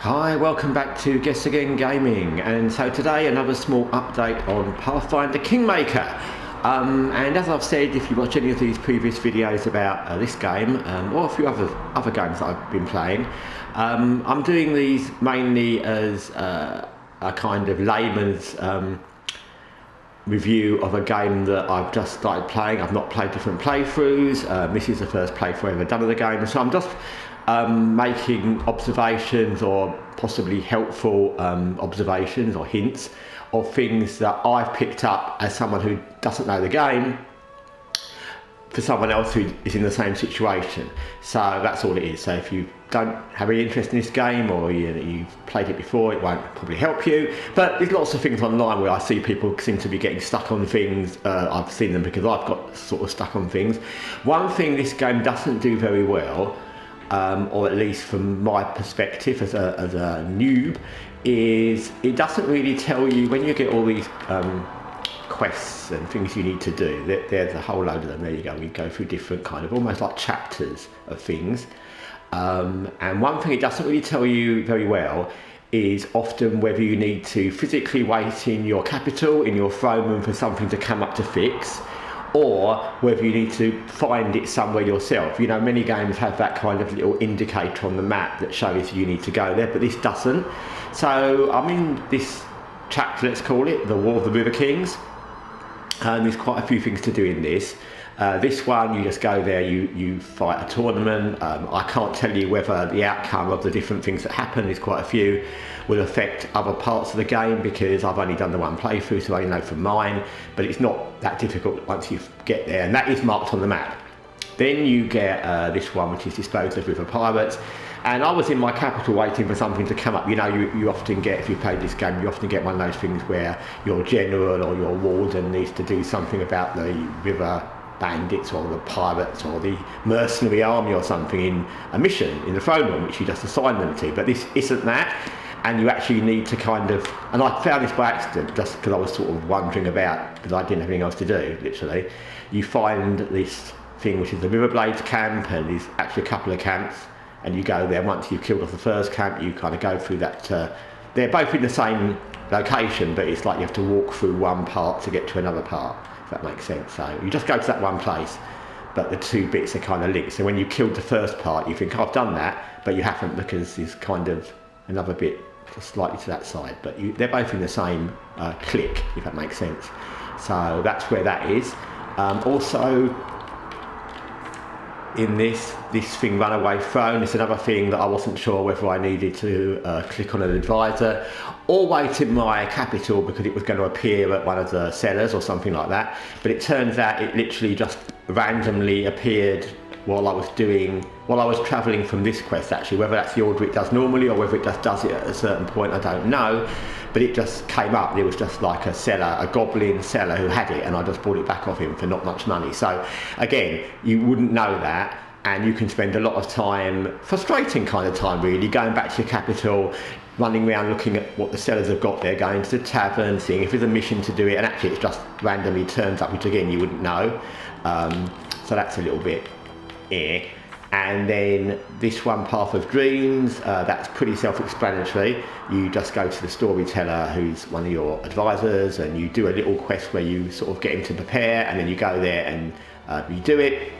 Hi, welcome back to Guessagaingaming, and so today another small update on Pathfinder Kingmaker. And as I've said, if you watch any of these previous videos about this game, or a few other games that I've been playing, I'm doing these mainly as a kind of layman's review of a game that I've just started playing. I've not played different playthroughs. This is the first playthrough I've ever done of the game, so I'm just making observations or possibly helpful observations or hints of things that I've picked up as someone who doesn't know the game for someone else who is in the same situation. So that's all it is. So if you don't have any interest in this game, or you've played it before, it won't probably help you. But there's lots of things online where I see people seem to be getting stuck on things. I've seen them because I've got sort of stuck on things. One thing this game doesn't do very well, or at least from my perspective as a noob, is it doesn't really tell you when you get all these quests and things you need to do. There's a whole load of them. There you go. We go through different kind of almost like chapters of things. And one thing it doesn't really tell you very well is often whether you need to physically wait in your capital, in your throne room, for something to come up to fix, or whether you need to find it somewhere yourself. You know, many games have that kind of little indicator on the map that shows you need to go there, but this doesn't. So I'm in this chapter, let's call it, the War of the River Kings, and there's quite a few things to do in this. This one, you just go there, you fight a tournament. I can't tell you whether the outcome of the different things that happen, there's quite a few, will affect other parts of the game, because I've only done the one playthrough, so I only know from mine, but it's not that difficult once you get there, and that is marked on the map. Then you get this one, which is Dispose of River Pirates, and I was in my capital waiting for something to come up. You know, you often get, if you played this game, you often get one of those things where your general or your warden needs to do something about the river bandits or the pirates or the mercenary army or something in a mission in the throne room, which you just assign them to. But this isn't that, and you actually need to kind of, and I found this by accident just because I was sort of wandering about because I didn't have anything else to do, literally. You find this thing which is the Riverblades camp, and there's actually a couple of camps, and you go there. Once you've killed off the first camp, you kind of go through that. They're both in the same location, but it's like you have to walk through one part to get to another part, if that makes sense. So you just go to that one place, but the two bits are kind of linked. So when you killed the first part, you think, oh, I've done that, but you haven't, because there's kind of another bit just slightly to that side. But they're both in the same click, if that makes sense. So that's where that is. Also, in this thing, Runaway Throne, it's another thing that I wasn't sure whether I needed to click on an advisor or wait in my capital because it was going to appear at one of the sellers or something like that. But it turns out it literally just randomly appeared while I was travelling from this quest, actually. Whether that's the order it does normally or whether it just does it at a certain point, I don't know. But it just came up. There was just like a seller, a goblin seller who had it, and I just bought it back off him for not much money. So again, you wouldn't know that, and you can spend a lot of time, frustrating kind of time really, going back to your capital, running around looking at what the sellers have got there, going to the tavern, seeing if there's a mission to do it, and actually it's just randomly turns up, which again you wouldn't know. So that's a little bit And then this one, Path of Dreams, that's pretty self-explanatory. You just go to the storyteller, who's one of your advisors, and you do a little quest where you sort of get him to prepare, and then you go there and you do it.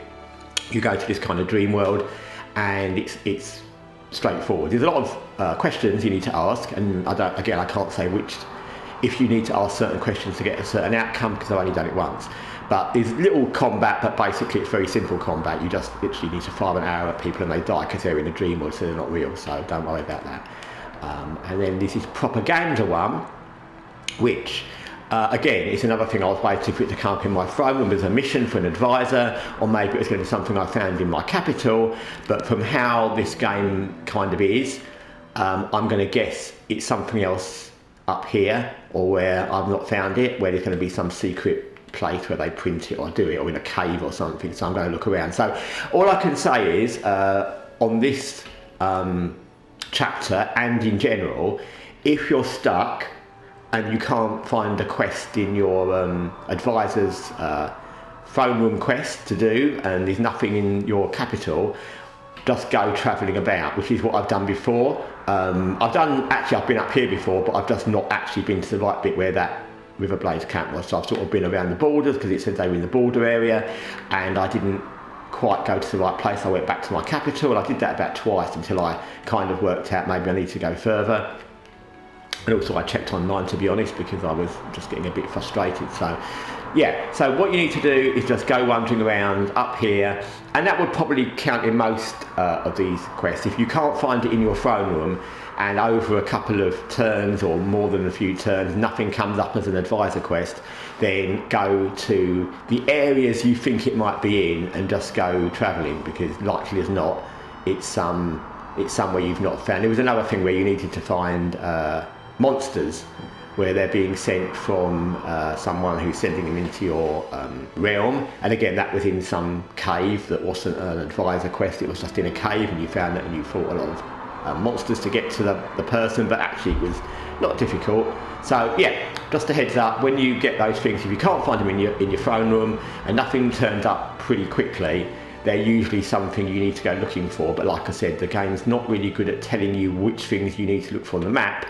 You go to this kind of dream world, and it's straightforward. There's a lot of questions you need to ask, and I can't say which, if you need to ask certain questions to get a certain outcome, because I've only done it once. But there's little combat, but basically it's very simple combat. You just literally need to fire an arrow at people and they die because they're in a dream world, so they're not real, so don't worry about that. And then this is Propaganda one, which again, it's another thing I was waiting for it to come up in my throne room as a mission for an advisor, or maybe it was going to be something I found in my capital. But from how this game kind of is, I'm going to guess it's something else up here, or where I've not found it, where there's going to be some secret place where they print it or do it, or in a cave or something. So I'm going to look around. So all I can say is on this chapter and in general, if you're stuck and you can't find a quest in your advisor's throne room quest to do, and there's nothing in your capital, just go travelling about, which is what I've done before. I've been up here before, but I've just not actually been to the right bit where that River Blaze camp was. So I've sort of been around the borders because it said they were in the border area, and I didn't quite go to the right place. I went back to my capital, and I did that about twice until I kind of worked out maybe I need to go further. And also I checked online, to be honest, because I was just getting a bit frustrated. So yeah, so what you need to do is just go wandering around up here, and that would probably count in most of these quests. If you can't find it in your throne room, and over a couple of turns or more than a few turns nothing comes up as an advisor quest, then go to the areas you think it might be in and just go travelling, because likely as not it's somewhere you've not found. There was another thing where you needed to find monsters, where they're being sent from someone who's sending them into your realm, and again that was in some cave that wasn't an advisor quest, it was just in a cave, and you found that and you fought a lot of monsters to get to the person, but actually it was not difficult. So yeah, just a heads up, when you get those things, if you can't find them in your throne room and nothing turns up pretty quickly, they're usually something you need to go looking for. But like I said, the game's not really good at telling you which things you need to look for on the map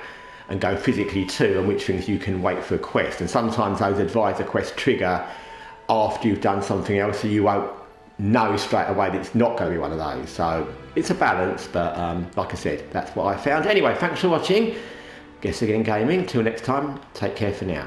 and go physically to, and which things you can wait for a quest. And sometimes those advisor quests trigger after you've done something else, so you won't know straight away that it's not going to be one of those. So it's a balance, but like I said, that's what I found. Anyway, thanks for watching. Guess Again Gaming. Till next time, take care for now.